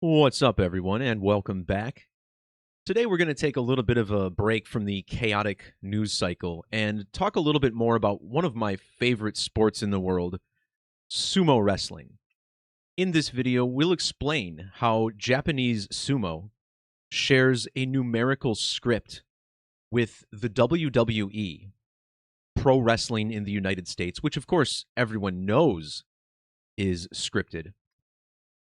What's up, everyone, and welcome back. Today, we're going to take a little bit of a break from the chaotic news cycle and talk a little bit more about one of my favorite sports in the world, sumo wrestling. In this video, we'll explain how Japanese sumo shares a numerical script with the WWE, pro wrestling in the United States, which, of course, everyone knows is scripted.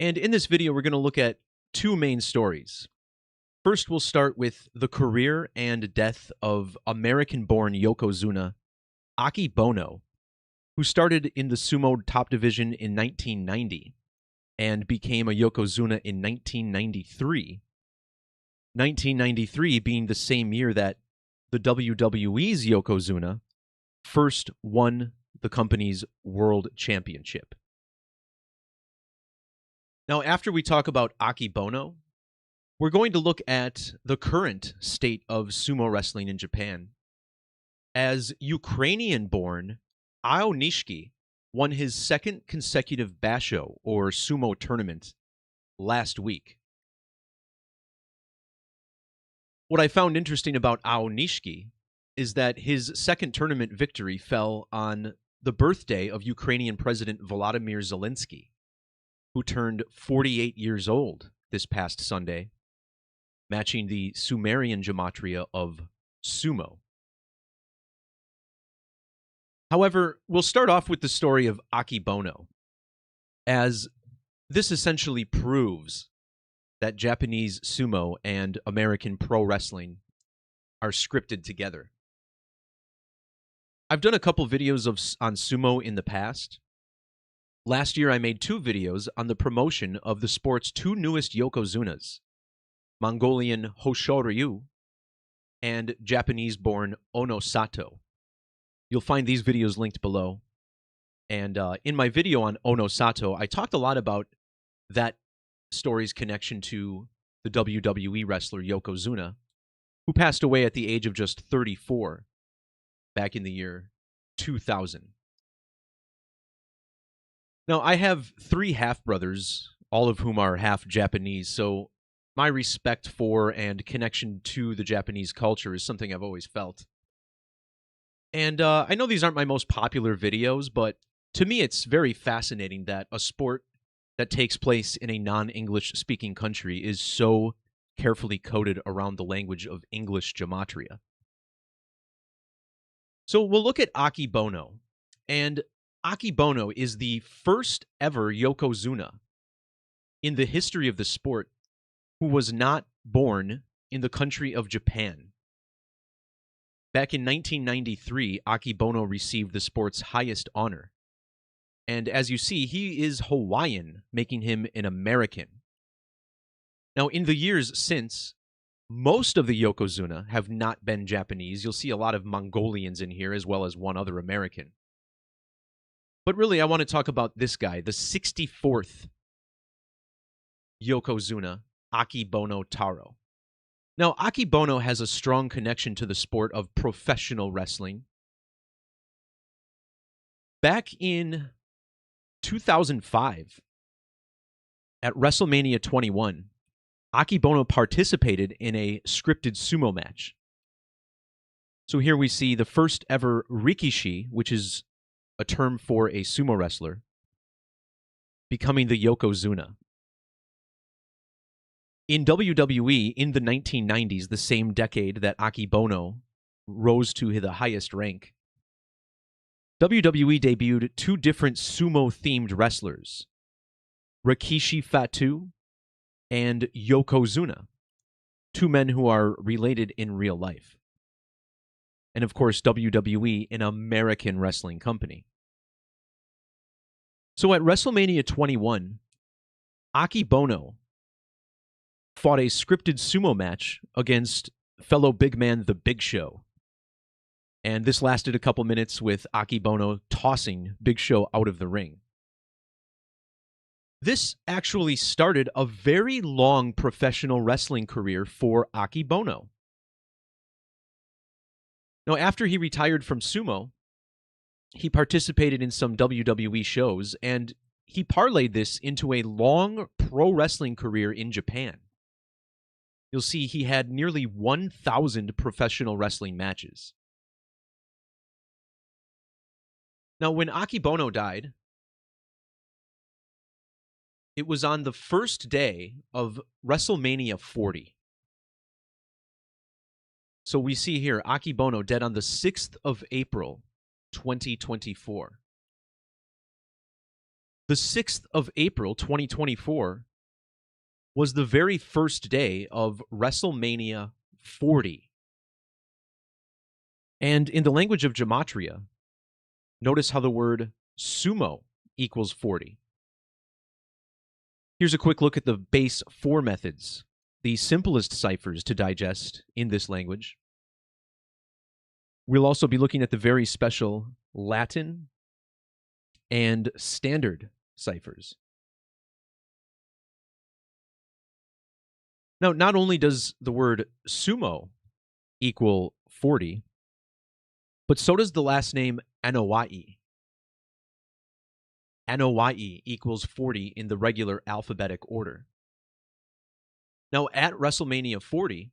And in this video, we're going to look at two main stories. First, we'll start with the career and death of American-born Yokozuna, Akebono, who started in the sumo top division in 1990 and became a Yokozuna in 1993. 1993 being the same year that the WWE's Yokozuna first won the company's World Championship. Now, after we talk about Akebono, we're going to look at the current state of sumo wrestling in Japan, as Ukrainian-born Aonishiki won his second consecutive basho, or sumo tournament, last week. What I found interesting about Aonishiki is that his second tournament victory fell on the birthday of Ukrainian President Volodymyr Zelensky, who turned 48 years old this past Sunday, matching the Sumerian Gematria of sumo. However, we'll start off with the story of Akebono, as this essentially proves that Japanese sumo and American pro wrestling are scripted together. I've done a couple videos on sumo in the past. Last year, I made two videos on the promotion of the sport's two newest Yokozunas, Mongolian Hoshoryu and Japanese-born Ono Sato. You'll find these videos linked below. And in my video on Ono Sato, I talked a lot about that story's connection to the WWE wrestler Yokozuna, who passed away at the age of just 34 back in the year 2000. Now, I have three half-brothers, all of whom are half Japanese, so my respect for and connection to the Japanese culture is something I've always felt. And I know these aren't my most popular videos, but to me it's very fascinating that a sport that takes place in a non-English speaking country is so carefully coded around the language of English Gematria. So we'll look at Akebono, and Akebono is the first ever Yokozuna in the history of the sport who was not born in the country of Japan. Back in 1993, Akebono received the sport's highest honor. And as you see, he is Hawaiian, making him an American. Now, in the years since, most of the Yokozuna have not been Japanese. You'll see a lot of Mongolians in here, as well as one other American. But really, I want to talk about this guy, the 64th Yokozuna, Akebono Taro. Now, Akebono has a strong connection to the sport of professional wrestling. Back in 2005, at WrestleMania 21, Akebono participated in a scripted sumo match. So here we see the first ever Rikishi, which is a term for a sumo wrestler, becoming the Yokozuna. In WWE, in the 1990s, the same decade that Akebono rose to the highest rank, WWE debuted two different sumo-themed wrestlers, Rikishi Fatu and Yokozuna, two men who are related in real life. And of course, WWE, an American wrestling company. So at WrestleMania 21, Akebono fought a scripted sumo match against fellow big man The Big Show. And this lasted a couple minutes with Akebono tossing Big Show out of the ring. This actually started a very long professional wrestling career for Akebono. Now, after he retired from sumo, he participated in some WWE shows, and he parlayed this into a long pro wrestling career in Japan. You'll see he had nearly 1,000 professional wrestling matches. Now, when Akebono died, it was on the first day of WrestleMania 40. So we see here, Akebono dead on the 6th of April, 2024. The 6th of April, 2024 was the very first day of WrestleMania 40. And in the language of Gematria, notice how the word sumo equals 40. Here's a quick look at the base 4 methods, the simplest ciphers to digest in this language. We'll also be looking at the very special Latin and standard ciphers. Now, not only does the word sumo equal 40, but so does the last name Anoa'i. Anoa'i equals 40 in the regular alphabetic order. Now, at WrestleMania 40,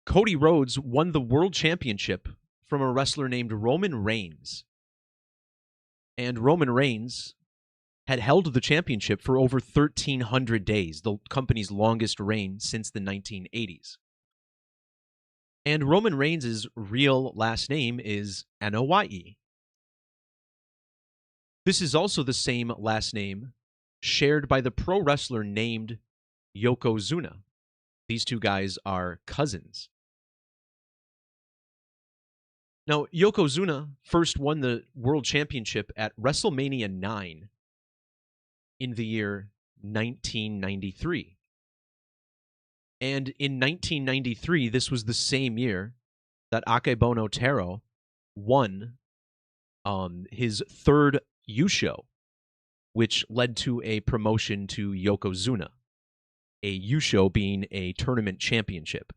Cody Rhodes won the World Championship from a wrestler named Roman Reigns. And Roman Reigns had held the championship for over 1,300 days, the company's longest reign since the 1980s. And Roman Reigns' real last name is Anoa'i. This is also the same last name shared by the pro wrestler named Yokozuna. These two guys are cousins. Now, Yokozuna first won the World Championship at WrestleMania 9 in the year 1993. And in 1993, this was the same year that Akebono Taro won his third yūshō, which led to a promotion to Yokozuna, a yūshō being a tournament championship.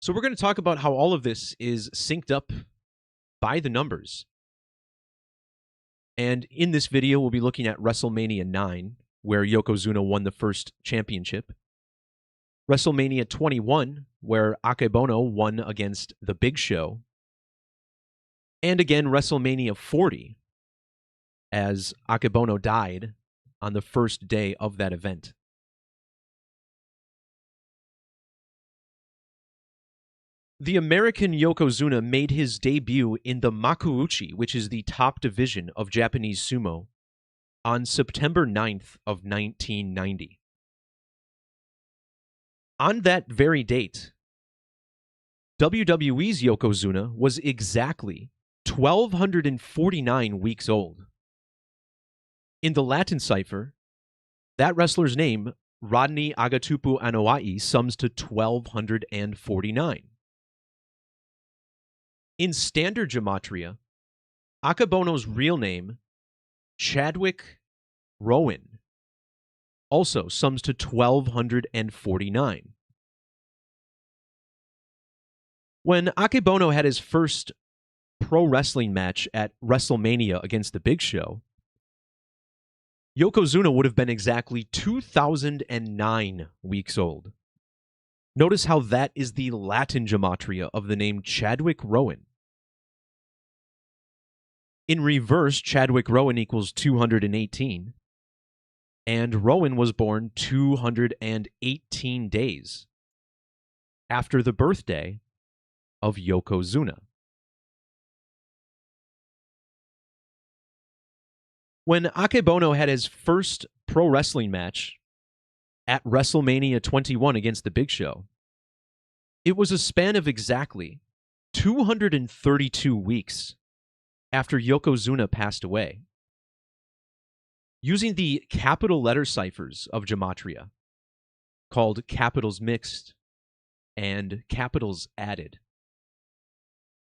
So we're going to talk about how all of this is synced up by the numbers. And in this video, we'll be looking at WrestleMania 9, where Yokozuna won the first championship. WrestleMania 21, where Akebono won against The Big Show. And again, WrestleMania 40, as Akebono died on the first day of that event. The American Yokozuna made his debut in the Makuuchi, which is the top division of Japanese sumo, on September 9th of 1990. On that very date, WWE's Yokozuna was exactly 1,249 weeks old. In the Latin cipher, that wrestler's name, Rodney Agatupu Anoa'i, sums to 1,249. In standard Gematria, Akebono's real name, Chadwick Rowan, also sums to 1,249. When Akebono had his first pro wrestling match at WrestleMania against The Big Show, Yokozuna would have been exactly 2,009 weeks old. Notice how that is the Latin Gematria of the name Chadwick Rowan. In reverse, Chadwick Rowan equals 218, and Rowan was born 218 days after the birthday of Yokozuna. When Akebono had his first pro wrestling match at WrestleMania 21 against The Big Show, it was a span of exactly 232 weeks after Yokozuna passed away. Using the capital letter ciphers of Gematria, called capitals mixed and capitals added,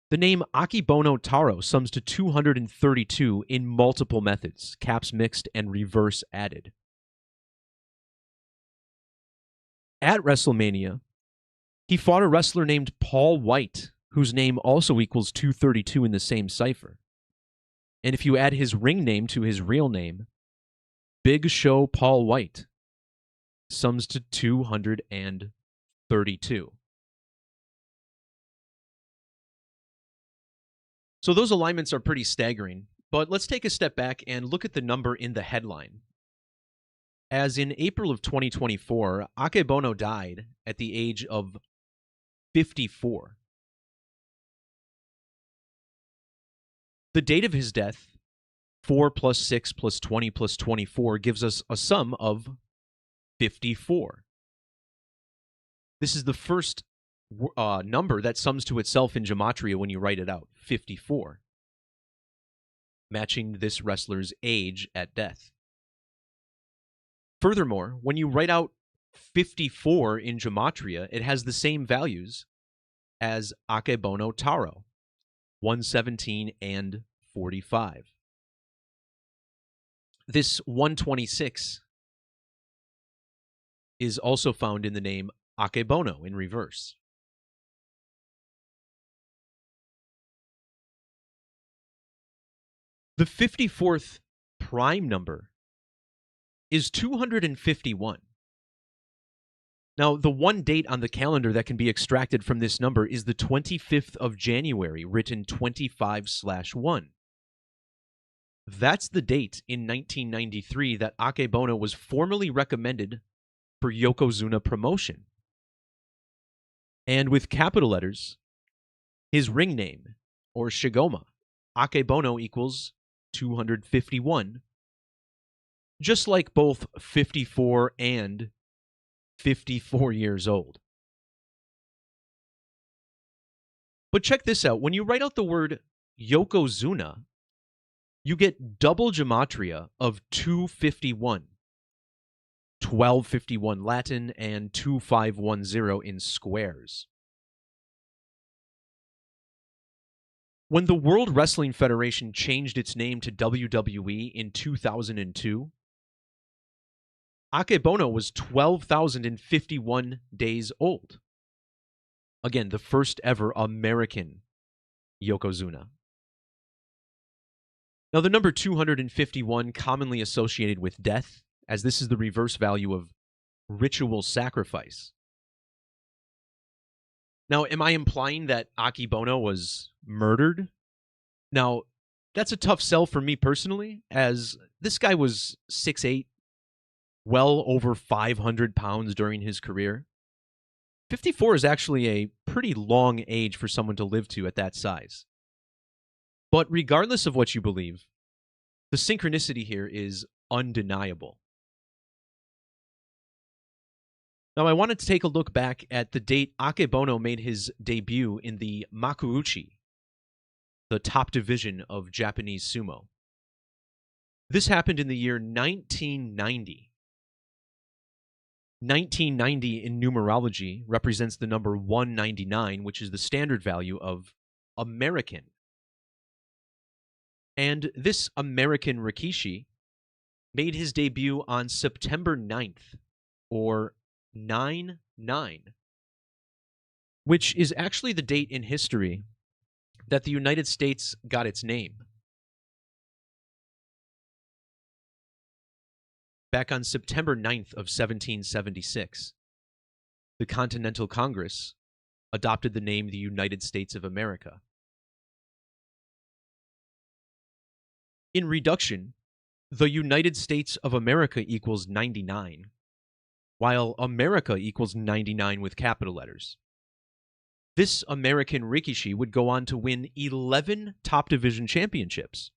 the name Akebono Taro sums to 232 in multiple methods, caps mixed and reverse added. At WrestleMania, he fought a wrestler named Paul White, whose name also equals 232 in the same cipher. And if you add his ring name to his real name, Big Show Paul White sums to 232. So those alignments are pretty staggering, but let's take a step back and look at the number in the headline. As in April of 2024, Akebono died at the age of 54. The date of his death, 4 plus 6 plus 20 plus 24, gives us a sum of 54. This is the first number that sums to itself in Gematria when you write it out, 54, matching this wrestler's age at death. Furthermore, when you write out 54 in Gematria, it has the same values as Akebono Taro, 117 and 45. This 126 is also found in the name Akebono in reverse. The 54th prime number is 251. Now, the one date on the calendar that can be extracted from this number is the 25th of January, written 25/1. That's the date in 1993 that Akebono was formally recommended for Yokozuna promotion. And with capital letters, his ring name, or Shigoma, Akebono equals 251, just like both 54 and 54 years old. But check this out. When you write out the word Yokozuna, you get double gematria of 251, 1251 Latin, and 2510 in squares. When the World Wrestling Federation changed its name to WWE in 2002, Akebono was 12,051 days old. Again, the first ever American Yokozuna. Now, the number 251 commonly associated with death, as this is the reverse value of ritual sacrifice. Now, am I implying that Akebono was murdered? Now, that's a tough sell for me personally, as this guy was 6'8", well over 500 pounds during his career. 54 is actually a pretty long age for someone to live to at that size. But regardless of what you believe, the synchronicity here is undeniable. Now, I wanted to take a look back at the date Akebono made his debut in the Makuuchi, the top division of Japanese sumo. This happened in the year 1990. 1990 in numerology represents the number 199, which is the standard value of American. And this American Rikishi made his debut on September 9th, or 9/9, which is actually the date in history that the United States got its name. Back on September 9th of 1776, the Continental Congress adopted the name the United States of America. In reduction, the United States of America equals 99, while America equals 99 with capital letters. This American Rikishi would go on to win 11 top division championships.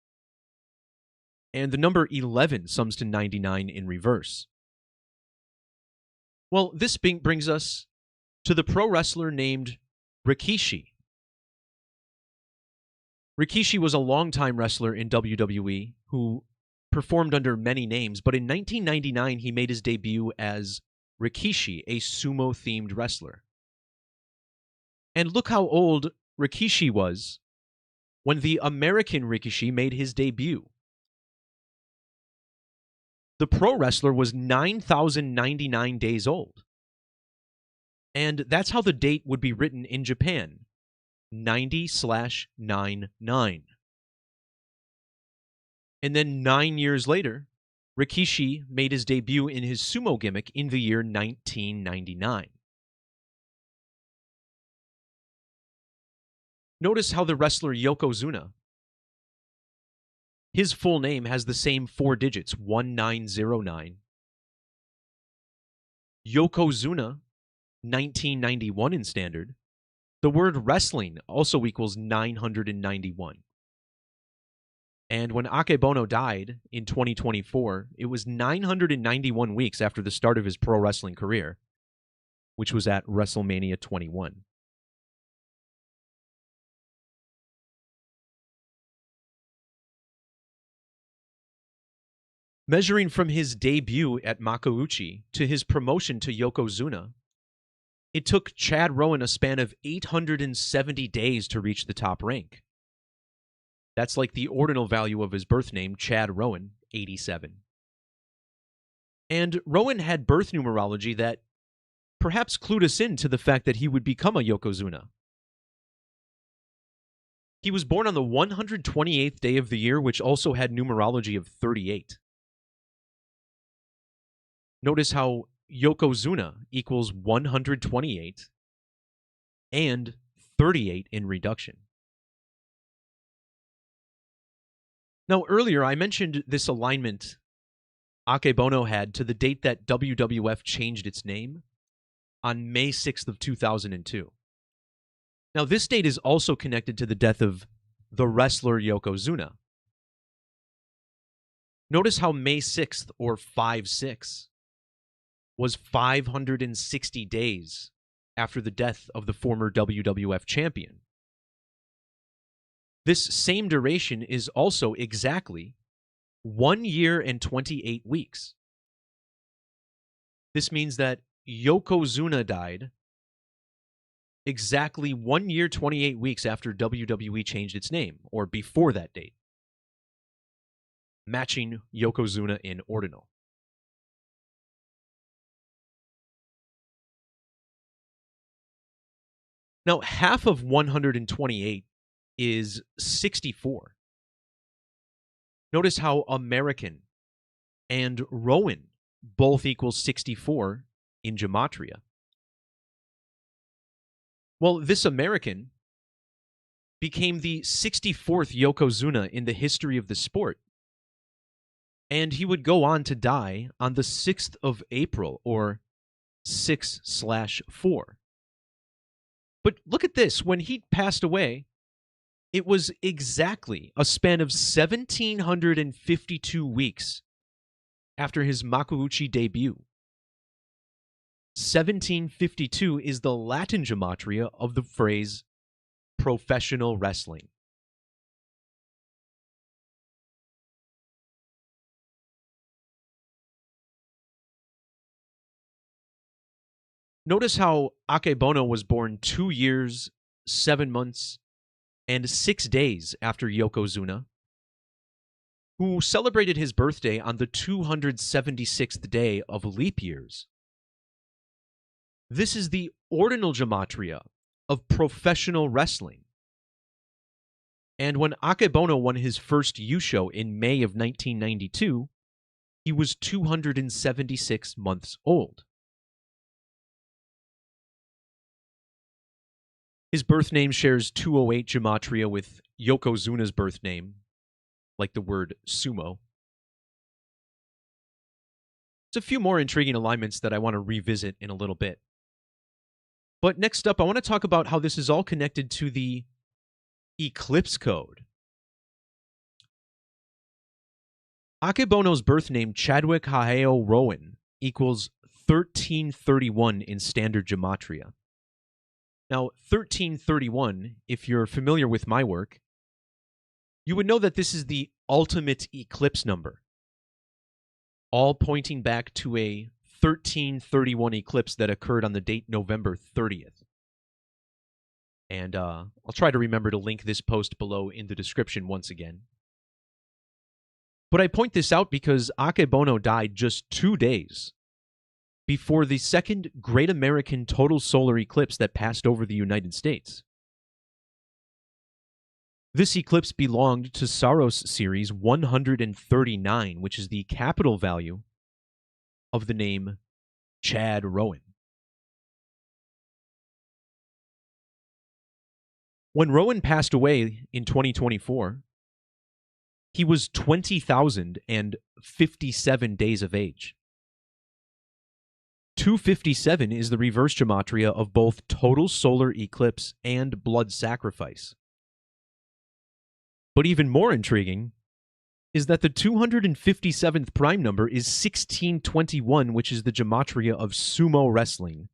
And the number 11 sums to 99 in reverse. Well, this brings us to the pro wrestler named Rikishi. Rikishi was a longtime wrestler in WWE who performed under many names, but in 1999 he made his debut as Rikishi, a sumo-themed wrestler. And look how old Rikishi was when the American Rikishi made his debut. The pro wrestler was 9,099 days old. And that's how the date would be written in Japan, 90/99. And then 9 years later, Rikishi made his debut in his sumo gimmick in the year 1999. Notice how the wrestler Yokozuna, his full name has the same 4 digits, 1909. Yokozuna, 1991 in standard. The word wrestling also equals 991. And when Akebono died in 2024, it was 991 weeks after the start of his pro wrestling career, which was at WrestleMania 21. Measuring from his debut at Makuuchi to his promotion to Yokozuna, it took Chad Rowan a span of 870 days to reach the top rank. That's like the ordinal value of his birth name, Chad Rowan, 87. And Rowan had birth numerology that perhaps clued us in to the fact that he would become a Yokozuna. He was born on the 128th day of the year, which also had numerology of 38. Notice how Yokozuna equals 128 and 38 in reduction. Now, earlier I mentioned this alignment Akebono had to the date that WWF changed its name on May 6th of 2002. Now, this date is also connected to the death of the wrestler Yokozuna. Notice how May 6th, or 5/6, was 560 days after the death of the former WWF champion. This same duration is also exactly 1 year and 28 weeks. This means that Yokozuna died exactly 1 year, 28 weeks after WWE changed its name, or before that date, matching Yokozuna in ordinal. Now, half of 128 is 64. Notice how American and Rowan both equal 64 in Gematria. Well, this American became the 64th Yokozuna in the history of the sport. And he would go on to die on the 6th of April, or 6/4. But look at this. When he passed away, it was exactly a span of 1,752 weeks after his Makuuchi debut. 1752 is the Latin gematria of the phrase professional wrestling. Notice how Akebono was born 2 years, 7 months, and 6 days after Yokozuna, who celebrated his birthday on the 276th day of leap years. This is the ordinal gematria of professional wrestling. And when Akebono won his first yūshō in May of 1992, he was 276 months old. His birth name shares 208 gematria with Yokozuna's birth name, like the word sumo. There's a few more intriguing alignments that I want to revisit in a little bit. But next up, I want to talk about how this is all connected to the Eclipse code. Akebono's birth name, Chadwick Haheo Rowan, equals 1331 in standard gematria. Now, 1331, if you're familiar with my work, you would know that this is the ultimate eclipse number, all pointing back to a 1331 eclipse that occurred on the date November 30th. And I'll try to remember to link this post below in the description once again. But I point this out because Akebono died just 2 days before the second Great American Total Solar Eclipse that passed over the United States. This eclipse belonged to Saros series 139, which is the capital value of the name Chad Rowan. When Rowan passed away in 2024, he was 20,057 days of age. 257 is the reverse gematria of both total solar eclipse and blood sacrifice. But even more intriguing is that the 257th prime number is 1621, which is the gematria of sumo wrestling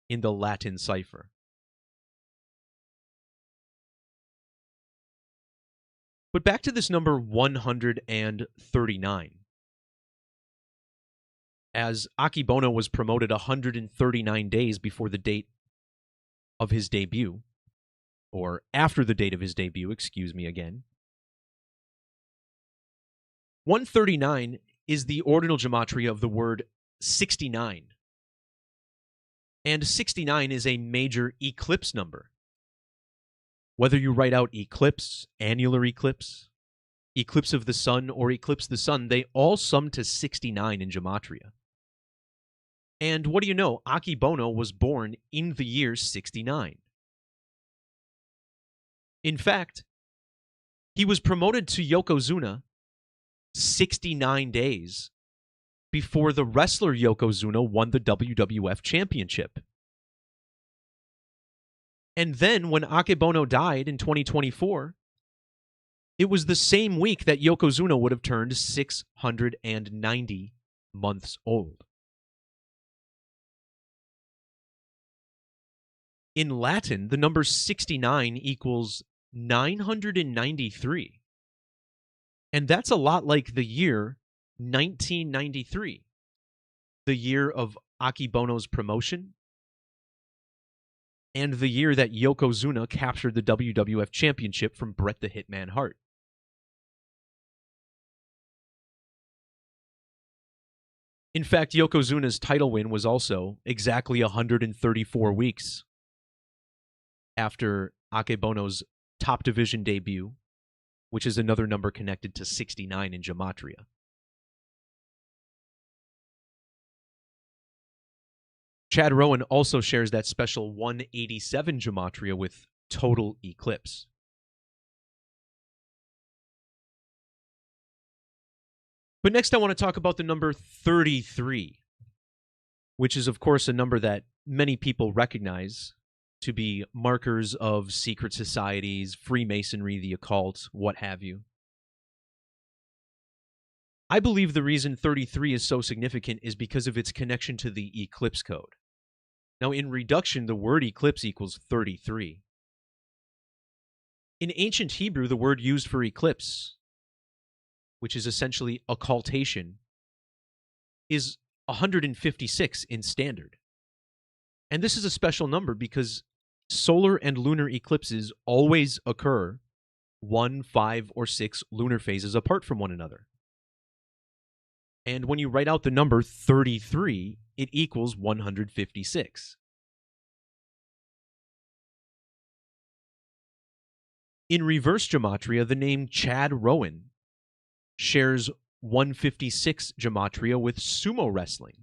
in the Latin cipher. But back to this number 139. As Akebono was promoted 139 days before the date of his debut, or after the date of his debut, excuse me again. 139 is the ordinal gematria of the word 69. And 69 is a major eclipse number. Whether you write out eclipse, annular eclipse, eclipse of the sun, or eclipse the sun, they all sum to 69 in gematria. And what do you know? Akebono was born in the year 69. In fact, he was promoted to Yokozuna 69 days before the wrestler Yokozuna won the WWF Championship. And then when Akebono died in 2024, it was the same week that Yokozuna would have turned 690 months old. In Latin, the number 69 equals 993. And that's a lot like the year 1993, the year of Akebono's promotion, and the year that Yokozuna captured the WWF Championship from Bret the Hitman Hart. In fact, Yokozuna's title win was also exactly 134 weeks after Akebono's top division debut, which is another number connected to 69 in gematria. Chad Rowan also shares that special 187 gematria with total eclipse. But next I want to talk about the number 33, which is of course a number that many people recognize to be markers of secret societies, Freemasonry, the occult, what have you. I believe the reason 33 is so significant is because of its connection to the eclipse code. Now, in reduction, the word eclipse equals 33. In ancient Hebrew, the word used for eclipse, which is essentially occultation, is 156 in standard. And this is a special number because solar and lunar eclipses always occur 1, 5, or 6 lunar phases apart from one another. And when you write out the number 33, it equals 156. In reverse gematria, the name Chad Rowan shares 156 gematria with sumo wrestling.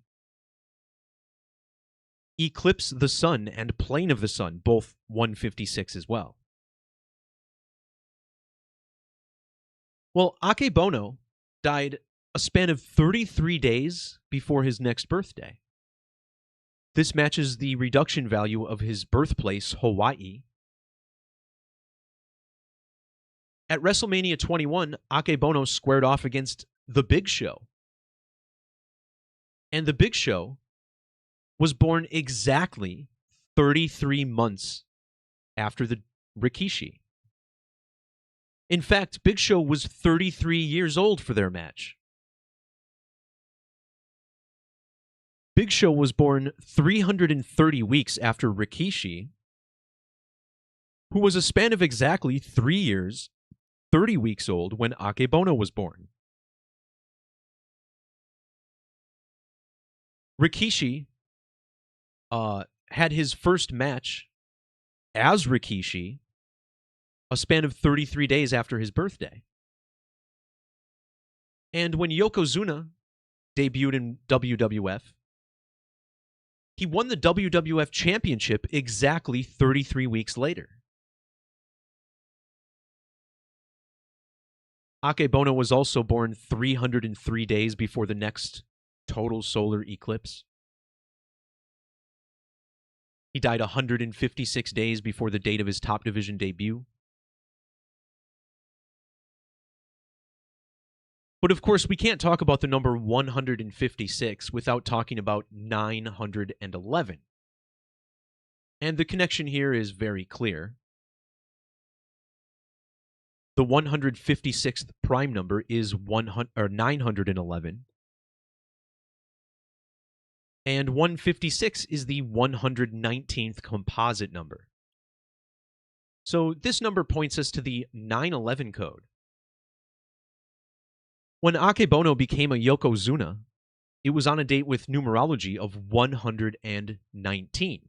Eclipse the sun and plane of the sun, both 156 as well. Well, Akebono died a span of 33 days before his next birthday. This matches the reduction value of his birthplace, Hawaii. At WrestleMania 21, Akebono squared off against The Big Show. And The Big Show was born exactly 33 months after the Rikishi. In fact, Big Show was 33 years old for their match. Big Show was born 330 weeks after Rikishi, who was a span of exactly 3 years, 30 weeks old when Akebono was born. Rikishi had his first match as Rikishi a span of 33 days after his birthday. And when Yokozuna debuted in WWF, he won the WWF Championship exactly 33 weeks later. Akebono was also born 303 days before the next total solar eclipse. He died 156 days before the date of his top division debut. But of course, we can't talk about the number 156 without talking about 911. And the connection here is very clear. The 156th prime number is 911. And 156 is the 119th composite number. So this number points us to the 911 code. When Akebono became a Yokozuna, it was on a date with numerology of 119.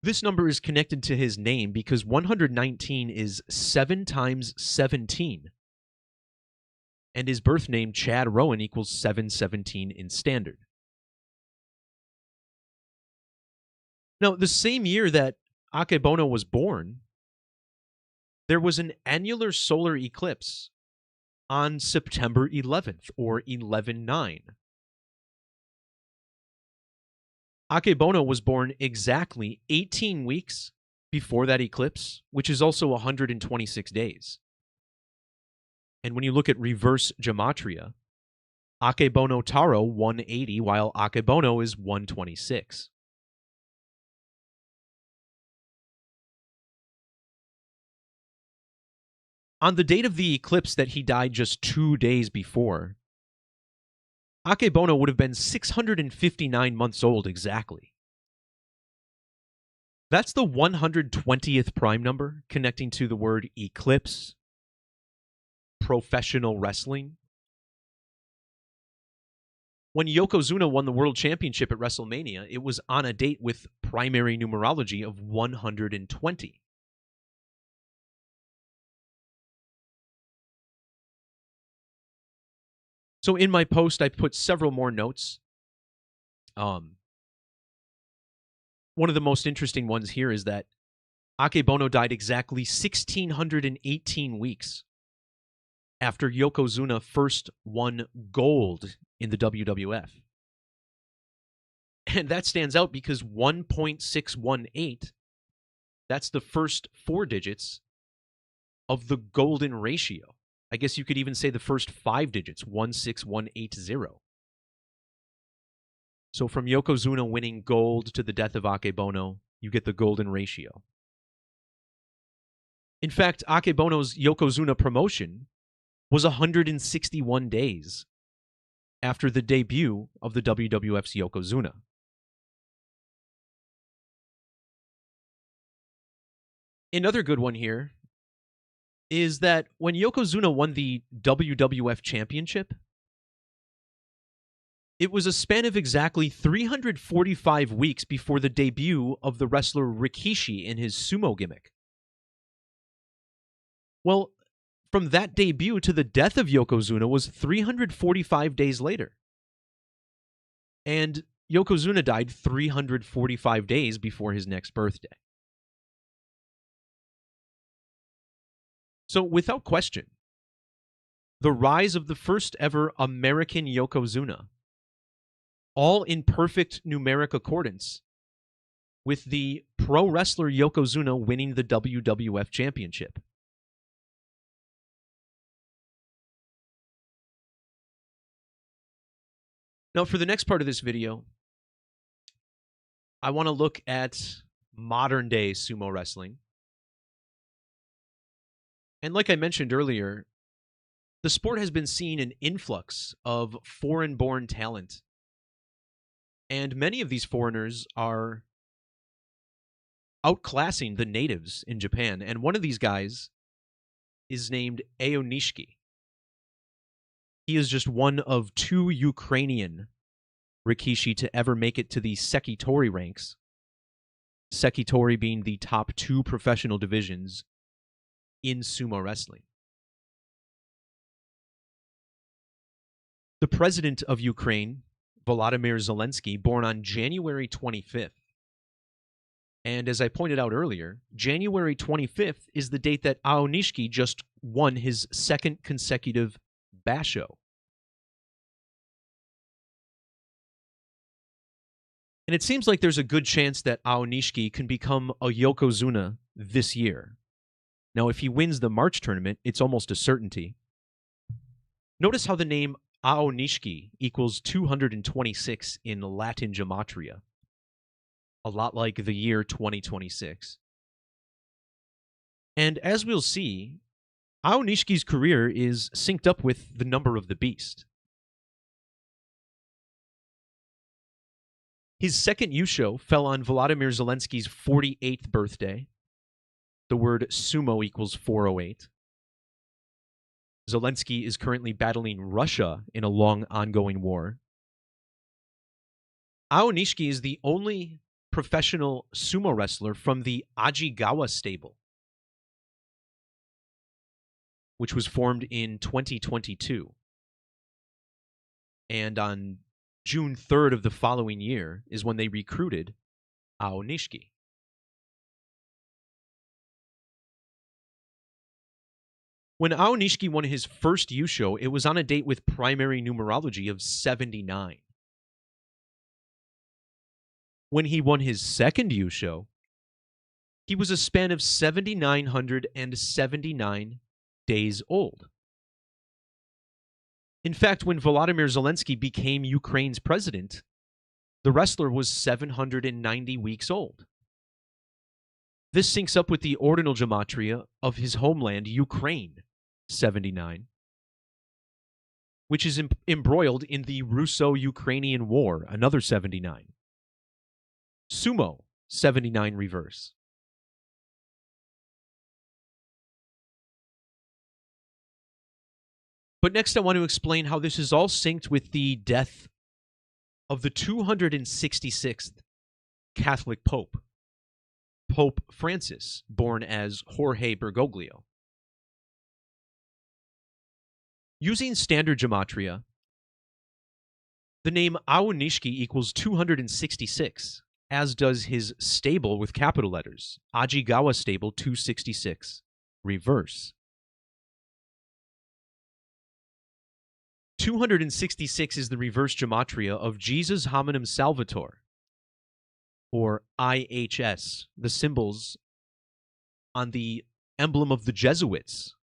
This number is connected to his name because 119 is 7 times 17. And his birth name, Chad Rowan, equals 717 in standard. Now, the same year that Akebono was born, there was an annular solar eclipse on September 11th, or 11/9. Akebono was born exactly 18 weeks before that eclipse, which is also 126 days. And when you look at reverse Gematria, Akebono Taro 180, while Akebono is 126. On the date of the eclipse that he died just 2 days before, Akebono would have been 659 months old exactly. That's the 120th prime number connecting to the word eclipse, professional wrestling. When Yokozuna won the World Championship at WrestleMania, it was on a date with primary numerology of 120. So in my post, I put several more notes. One of the most interesting ones here is that Akebono died exactly 1,618 weeks after Yokozuna first won gold in the WWF. And that stands out because 1.618, that's the first 4 digits of the golden ratio. I guess you could even say the first 5 digits, 16180. So from Yokozuna winning gold to the death of Akebono, you get the golden ratio. In fact, Akebono's Yokozuna promotion was 161 days after the debut of the WWF's Yokozuna. Another good one here is that when Yokozuna won the WWF Championship, it was a span of exactly 345 weeks before the debut of the wrestler Rikishi in his sumo gimmick. Well, from that debut to the death of Yokozuna was 345 days later. And Yokozuna died 345 days before his next birthday. So, without question, the rise of the first ever American Yokozuna, all in perfect numeric accordance with the pro wrestler Yokozuna winning the WWF Championship. Now, for the next part of this video, I want to look at modern-day sumo wrestling. And like I mentioned earlier, the sport has been seeing an influx of foreign-born talent. And many of these foreigners are outclassing the natives in Japan. And one of these guys is named Aonishiki. He is just one of 2 Ukrainian Rikishi to ever make it to the Sekitori ranks. Sekitori being the top 2 professional divisions in sumo wrestling. The president of Ukraine, Volodymyr Zelensky, born on January 25th. And as I pointed out earlier, January 25th is the date that Aonishiki just won his 2nd consecutive basho. And it seems like there's a good chance that Aonishiki can become a Yokozuna this year. Now, if he wins the March tournament, it's almost a certainty. Notice how the name Aonishiki equals 226 in Latin Gematria. A lot like the year 2026. And as we'll see, Aonishiki's career is synced up with the number of the beast. His 2nd yūshō fell on Volodymyr Zelensky's 48th birthday. The word sumo equals 408. Zelensky is currently battling Russia in a long ongoing war. Aonishiki is the only professional sumo wrestler from the Ajigawa stable, which was formed in 2022. And on June 3rd of the following year is when they recruited Aonishiki. When Aonishiki won his first yūshō, it was on a date with primary numerology of 79. When he won his 2nd yūshō, he was a span of 7,979 days old. In fact, when Volodymyr Zelensky became Ukraine's president, the wrestler was 790 weeks old. This syncs up with the ordinal gematria of his homeland, Ukraine, 79, which is embroiled in the Russo-Ukrainian War, another 79. Sumo, 79 reverse. But next I want to explain how this is all synced with the death of the 266th Catholic Pope, Pope Francis, born as Jorge Bergoglio. Using standard gematria, the name Aonishiki equals 266, as does his stable with capital letters, Ajigawa stable 266, reverse. 266 is the reverse gematria of Jesus Hominum Salvator, or IHS, the symbols on the emblem of the Jesuits,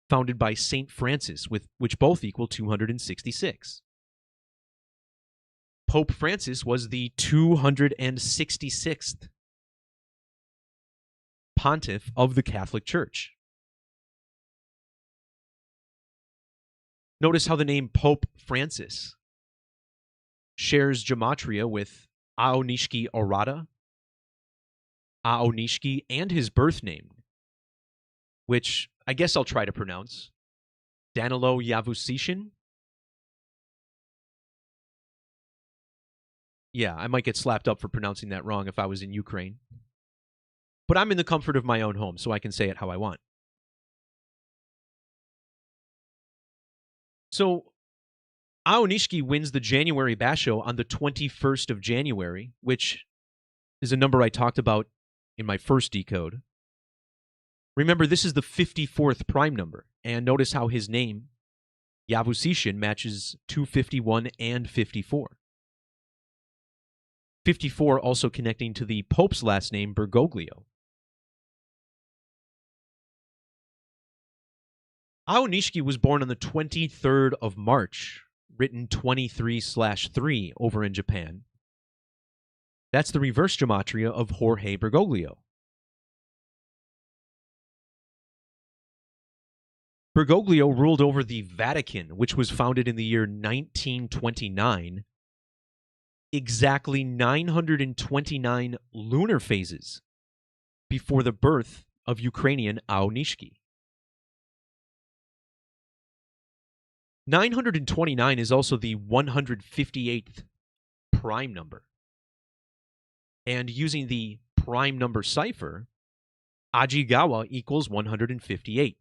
founded by Saint Francis, which both equal 266. Pope Francis was the 266th pontiff of the Catholic Church. Notice how the name Pope Francis shares gematria with Aonishiki Orata, Aonishiki, and his birth name, which I guess I'll try to pronounce, Danilo Yavusishin. Yeah, I might get slapped up for pronouncing that wrong if I was in Ukraine. But I'm in the comfort of my own home, so I can say it how I want. So, Aonishiki wins the January Basho on the 21st of January, which is a number I talked about in my first decode. Remember, this is the 54th prime number, and notice how his name, Yavusishin, matches 251 and 54. 54 also connecting to the Pope's last name, Bergoglio. Aonishiki was born on the 23rd of March, written 23/3 over in Japan. That's the reverse gematria of Jorge Bergoglio. Bergoglio ruled over the Vatican, which was founded in the year 1929, exactly 929 lunar phases before the birth of Ukrainian Aonishiki. 929 is also the 158th prime number. And using the prime number cipher, Ajigawa equals 158.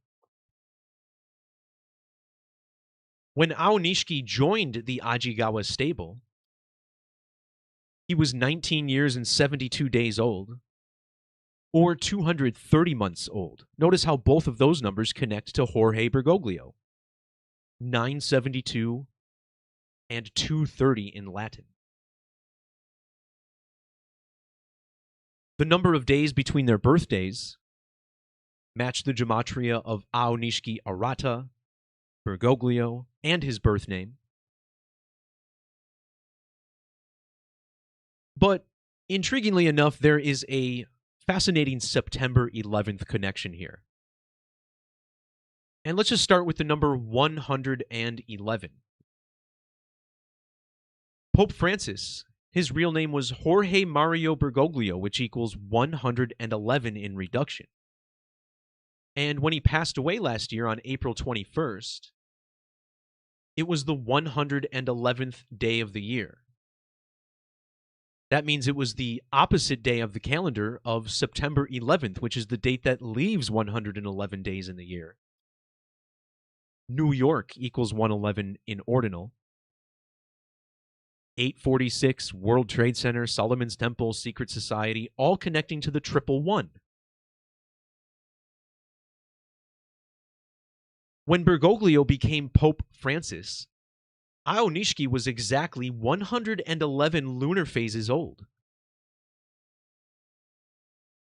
When Aonishiki joined the Ajigawa stable, he was 19 years and 72 days old, or 230 months old. Notice how both of those numbers connect to Jorge Bergoglio. 972 and 230 in Latin. The number of days between their birthdays match the gematria of Aonishiki Arata, Bergoglio, and his birth name. But intriguingly enough, there is a fascinating September 11th connection here. And let's just start with the number 111. Pope Francis, his real name was Jorge Mario Bergoglio, which equals 111 in reduction. And when he passed away last year on April 21st, it was the 111th day of the year. That means it was the opposite day of the calendar of September 11th, which is the date that leaves 111 days in the year. New York equals 111 in ordinal. 846, World Trade Center, Solomon's Temple, Secret Society, all connecting to the 111. When Bergoglio became Pope Francis, Aonishiki was exactly 111 lunar phases old.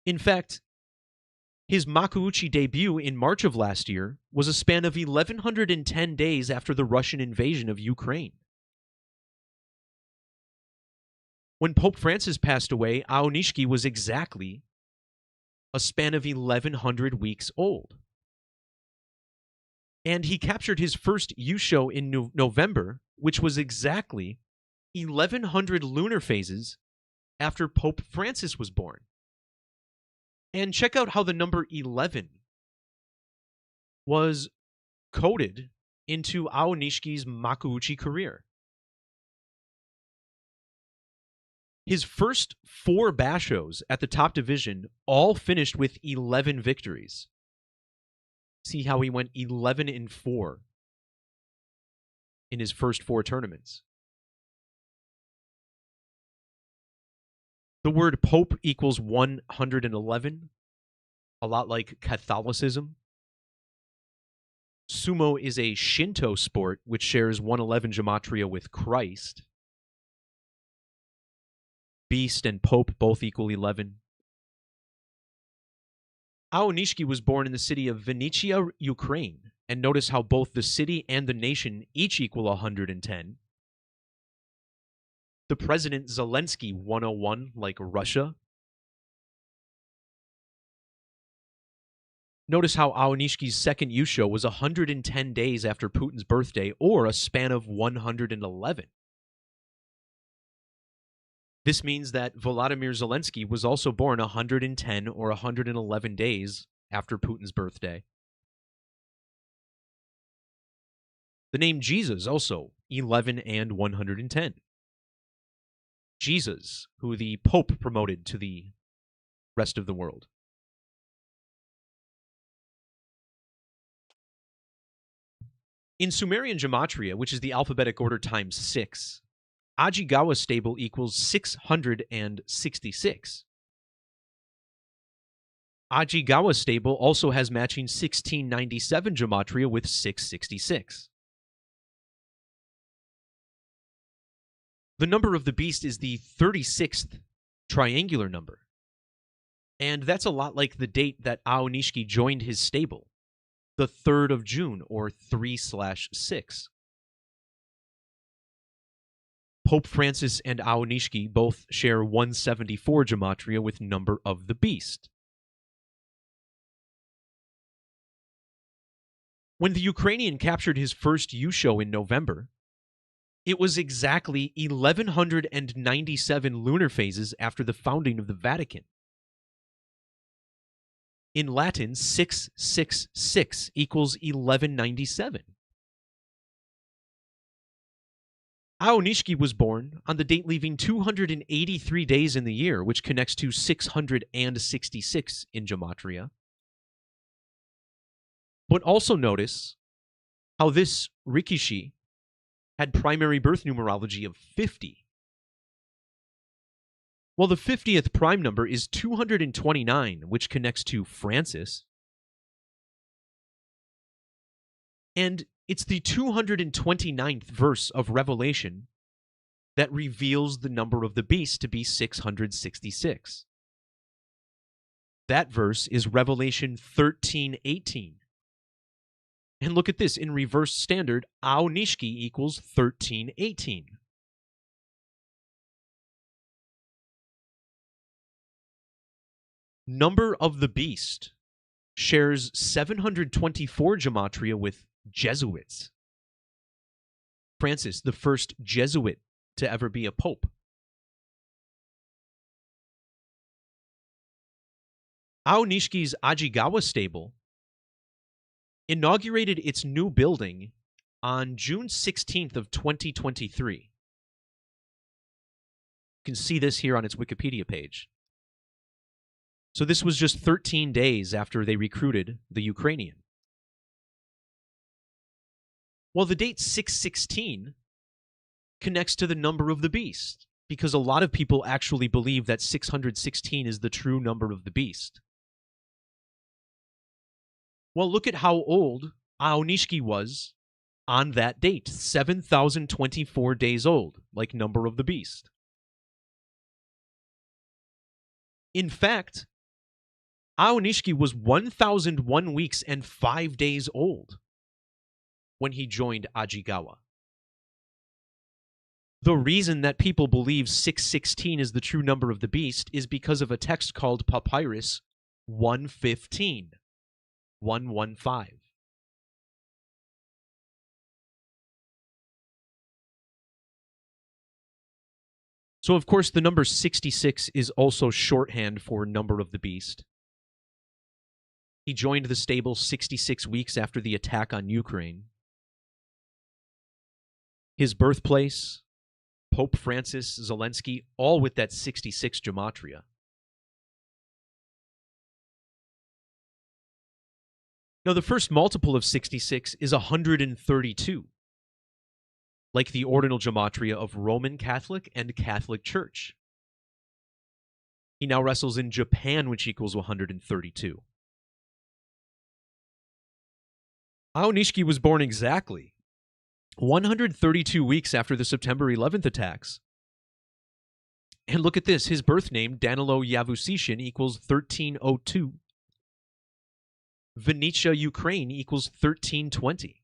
In fact, his Makuuchi debut in March of last year was a span of 1,110 days after the Russian invasion of Ukraine. When Pope Francis passed away, Aonishiki was exactly a span of 1,100 weeks old. And he captured his first yūshō in November, which was exactly 1,100 lunar phases after Pope Francis was born. And check out how the number 11 was coded into Aonishiki's Makuuchi career. His first 4 bashos at the top division all finished with 11 victories. See how he went 11-4 in his first 4 tournaments. The word Pope equals 111, a lot like Catholicism. Sumo is a Shinto sport which shares 111 gematria with Christ. Beast and Pope both equal 11. Aonishiki was born in the city of Vinnytsia, Ukraine, and notice how both the city and the nation each equal 110. The President Zelensky 101, like Russia. Notice how Aonishiki's second yūshō was 110 days after Putin's birthday, or a span of 111. This means that Volodymyr Zelensky was also born 110 or 111 days after Putin's birthday. The name Jesus also 11 and 110. Jesus, who the Pope promoted to the rest of the world. In Sumerian gematria, which is the alphabetic order times 6, Ajigawa stable equals 666. Ajigawa stable also has matching 1697 gematria with 666. The number of the beast is the 36th triangular number. And that's a lot like the date that Aonishiki joined his stable, the 3rd of June, or 3/6. Pope Francis and Aonishiki both share 174 gematria with number of the beast. When the Ukrainian captured his first yūshō in November, it was exactly 1,197 lunar phases after the founding of the Vatican. In Latin, 666 equals 1197. Aonishiki was born on the date leaving 283 days in the year, which connects to 666 in Gematria. But also notice how this Rikishi had primary birth numerology of 50. Well, the 50th prime number is 229, which connects to Francis. And it's the 229th verse of Revelation that reveals the number of the beast to be 666. That verse is Revelation 13:18. And look at this, in reverse standard, Aonishiki equals 13:18. Number of the beast shares 724 gematria with Jesuits. Francis, the first Jesuit to ever be a pope. Aonishiki's Ajigawa stable inaugurated its new building on June 16th of 2023. You can see this here on its Wikipedia page. So this was just 13 days after they recruited the Ukrainian. Well, the date 616 connects to the number of the beast, because a lot of people actually believe that 616 is the true number of the beast. Well, look at how old Aonishiki was on that date, 7,024 days old, like number of the beast. In fact, Aonishiki was 1,001 weeks and 5 days old when he joined Ajigawa. The reason that people believe 616 is the true number of the beast is because of a text called Papyrus 115. 115. So, of course, the number 66 is also shorthand for number of the beast. He joined the stable 66 weeks after the attack on Ukraine. His birthplace, Pope Francis, Zelensky, all with that 66 gematria. Now, the first multiple of 66 is 132, like the ordinal gematria of Roman Catholic and Catholic Church. He now wrestles in Japan, which equals 132. Aonishiki was born exactly 132 weeks after the September 11th attacks. And look at this, his birth name, Danilo Yavusishin, equals 1302. Venetia, Ukraine, equals 1320.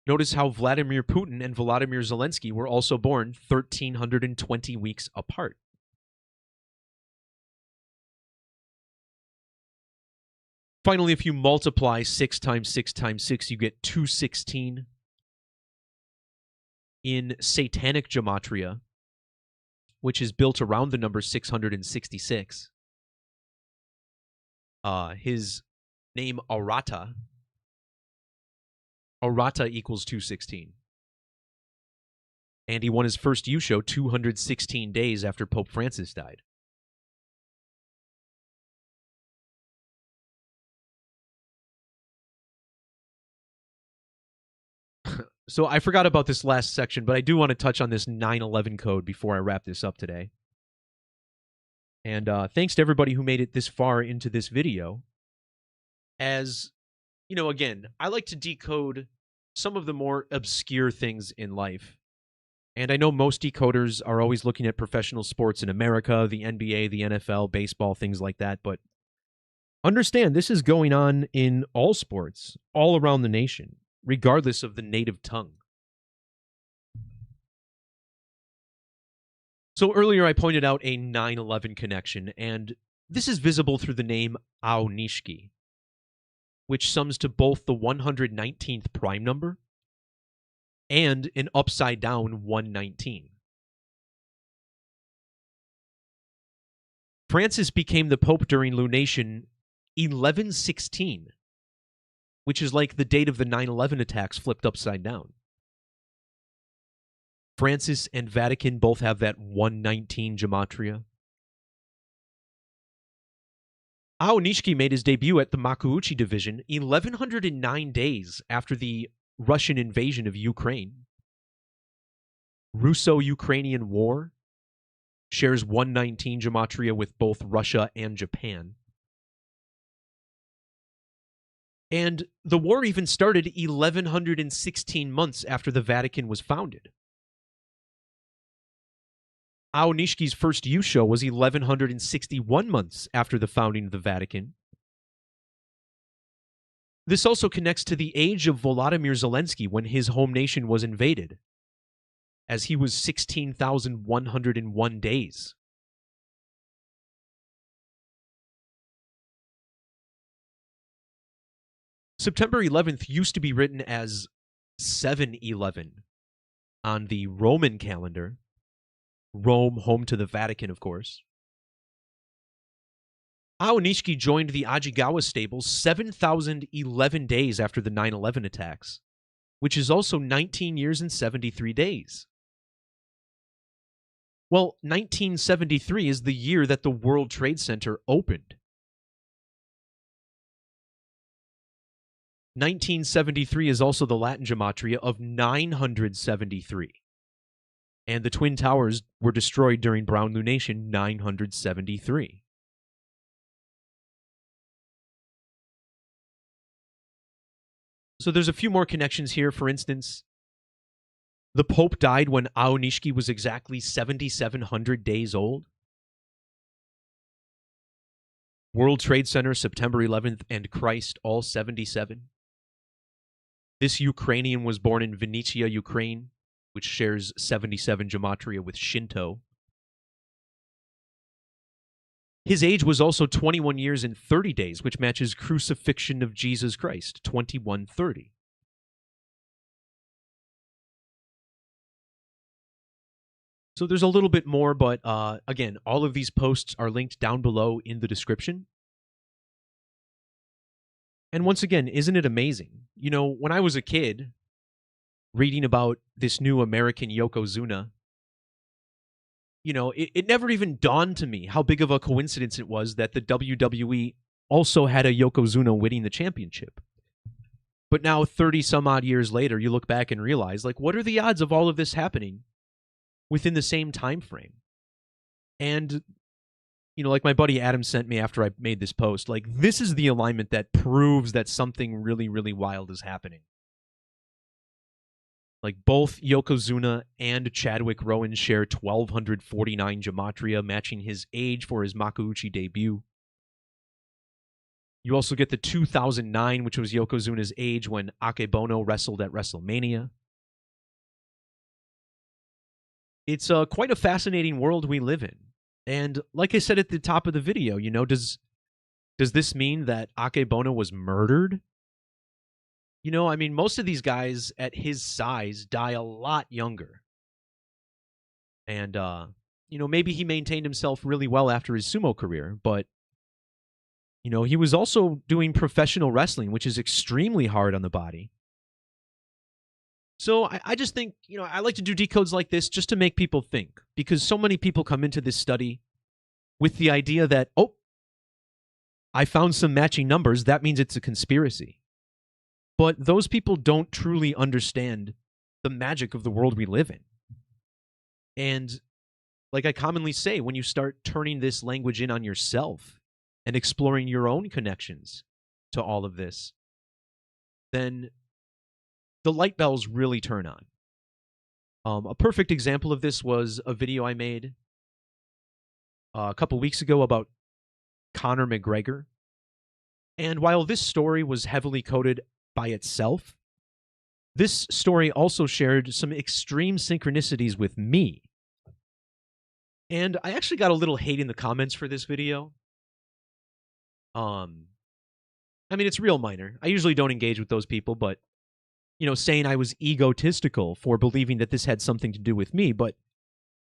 Notice how Vladimir Putin and Volodymyr Zelensky were also born 1,320 weeks apart. Finally, if you multiply 6 times 6 times 6, you get 216. In Satanic Gematria, which is built around the number 666, his name Arata equals 216. And he won his first yūshō 216 days after Pope Francis died. So I forgot about this last section, but I do want to touch on this 911 code before I wrap this up today. And thanks to everybody who made it this far into this video. As, you know, again, I like to decode some of the more obscure things in life. And I know most decoders are always looking at professional sports in America, the NBA, the NFL, baseball, things like that. But understand, this is going on in all sports, all around the nation, regardless of the native tongue. So earlier I pointed out a 911 connection, and this is visible through the name Aonishiki, which sums to both the 119th prime number and an upside-down 119. Francis became the Pope during lunation 1116, which is like the date of the 9/11 attacks flipped upside down. Francis and Vatican both have that 119 Gematria. Aonishiki made his debut at the Makuuchi division 1,109 days after the Russian invasion of Ukraine. Russo-Ukrainian War shares 119 Gematria with both Russia and Japan. And the war even started 1,116 months after the Vatican was founded. Aonishiki's first yūshō was 1,161 months after the founding of the Vatican. This also connects to the age of Volodymyr Zelensky when his home nation was invaded, as he was 16,101 days. September 11th used to be written as 7/11 on the Roman calendar. Rome, home to the Vatican, of course. Aonishiki joined the Ajigawa stables 7,011 days after the 9/11 attacks, which is also 19 years and 73 days. Well, 1973 is the year that the World Trade Center opened. 1973 is also the Latin Gematria of 973. And the Twin Towers were destroyed during Brown Lunation 973. So there's a few more connections here. For instance, the Pope died when Aonishiki was exactly 7,700 days old. World Trade Center, September 11th, and Christ, all 77. This Ukrainian was born in Vinnytsia, Ukraine, which shares 77 Gematria with Shinto. His age was also 21 years and 30 days, which matches Crucifixion of Jesus Christ, 2130. So there's a little bit more, but again, all of these posts are linked down below in the description. And once again, isn't it amazing? You know, when I was a kid, reading about this new American Yokozuna, you know, it never even dawned to me how big of a coincidence it was that the WWE also had a Yokozuna winning the championship. But now, 30 some odd years later, you look back and realize, like, what are the odds of all of this happening within the same time frame? And, you know, like my buddy Adam sent me after I made this post, like, this is the alignment that proves that something really, really wild is happening. Like, both Yokozuna and Chadwick Rowan share 1,249 Gematria, matching his age for his Makuuchi debut. You also get the 2009, which was Yokozuna's age when Akebono wrestled at WrestleMania. It's quite a fascinating world we live in. And like I said at the top of the video, you know, does this mean that Akebono was murdered? You know, I mean, most of these guys at his size die a lot younger. And, you know, maybe he maintained himself really well after his sumo career, but, you know, he was also doing professional wrestling, which is extremely hard on the body. So I just think, you know, I like to do decodes like this just to make people think, because so many people come into this study with the idea that, oh, I found some matching numbers, that means it's a conspiracy. But those people don't truly understand the magic of the world we live in. And like I commonly say, when you start turning this language in on yourself and exploring your own connections to all of this, then the light bulbs really turn on. A perfect example of this was a video I made a couple weeks ago about Conor McGregor. And while this story was heavily coded by itself, this story also shared some extreme synchronicities with me. And I actually got a little hate in the comments for this video. I mean, it's real minor. I usually don't engage with those people, but, you know, saying I was egotistical for believing that this had something to do with me, but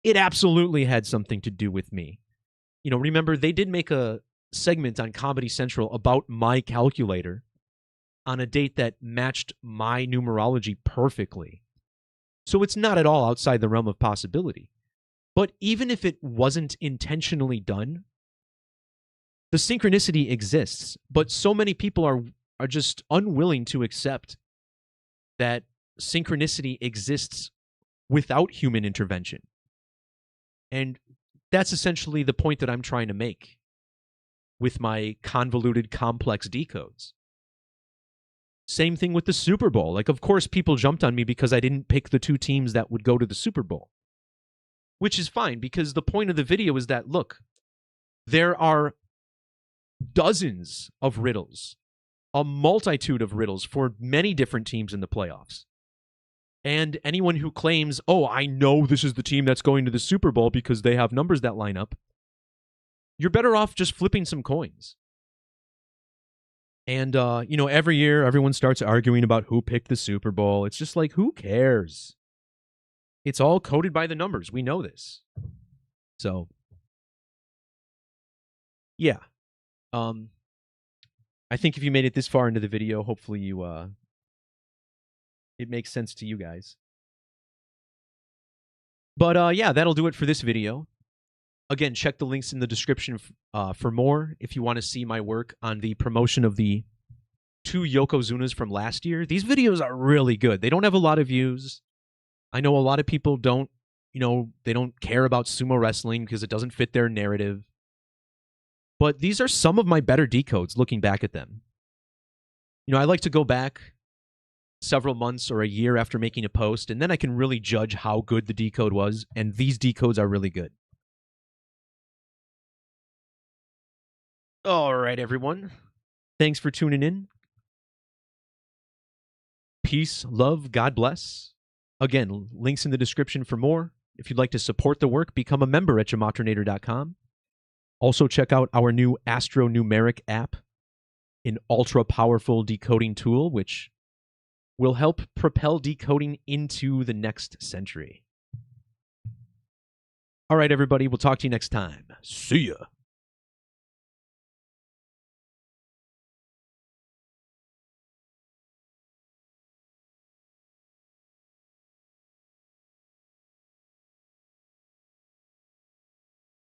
it absolutely had something to do with me. You know, remember, they did make a segment on Comedy Central about my calculator on a date that matched my numerology perfectly. So it's not at all outside the realm of possibility. But even if it wasn't intentionally done, the synchronicity exists. But so many people are just unwilling to accept that synchronicity exists without human intervention. And that's essentially the point that I'm trying to make with my convoluted, complex decodes. Same thing with the Super Bowl. Like, of course, people jumped on me because I didn't pick the two teams that would go to the Super Bowl. Which is fine, because the point of the video is that, look, there are dozens of riddles, a multitude of riddles for many different teams in the playoffs. And anyone who claims, oh, I know this is the team that's going to the Super Bowl because they have numbers that line up, you're better off just flipping some coins. And, every year, everyone starts arguing about who picked the Super Bowl. It's just like, who cares? It's all coded by the numbers. We know this. So, yeah. I think if you made it this far into the video, hopefully it makes sense to you guys. But, yeah, that'll do it for this video. Again, check the links in the description for more if you want to see my work on the promotion of the 2 Yokozunas from last year. These videos are really good. They don't have a lot of views. I know a lot of people don't, they don't care about sumo wrestling because it doesn't fit their narrative. But these are some of my better decodes looking back at them. I like to go back several months or a year after making a post, and then I can really judge how good the decode was, and these decodes are really good. All right, everyone. Thanks for tuning in. Peace, love, God bless. Again, links in the description for more. If you'd like to support the work, become a member at gematrinator.com. Also, check out our new astronumeric app, an ultra-powerful decoding tool, which will help propel decoding into the next century. All right, everybody. We'll talk to you next time. See ya.